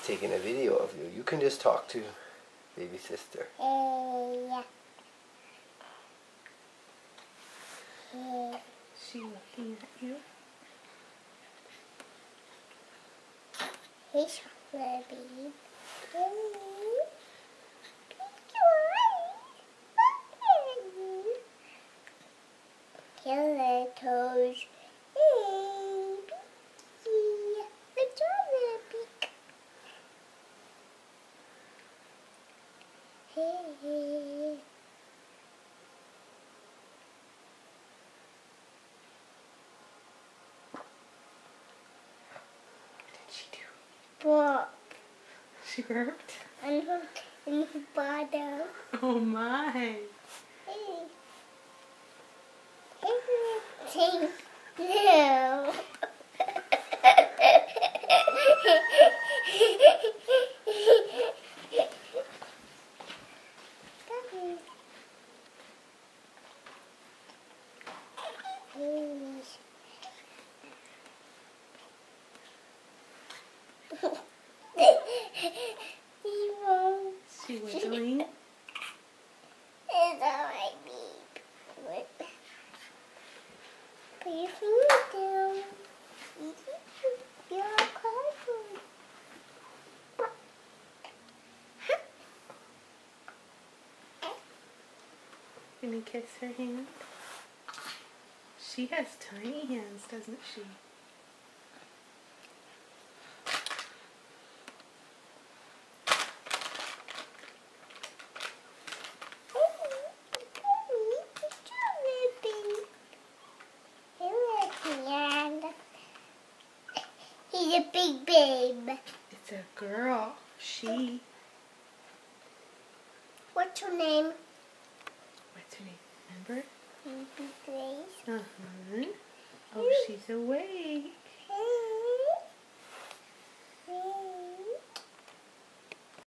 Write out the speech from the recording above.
taking a video of you. You can just talk to baby sister. Yeah. She looking at you? Hey, chocolate baby. Hello, toes. Hey, Pinky. The chocolate beak. Hey. What did she do? Burp. She burped? And her bottom. Oh my. Hey. Everything new. She wiggling? It's alright, babe. Put your finger down. You're a cartoon. Can you kiss her hand? She has tiny hands, doesn't she? He's a big babe. It's a girl. She. What's her name? What's her name? Remember? Baby Grace. Uh-huh. Oh, she's awake. Hey.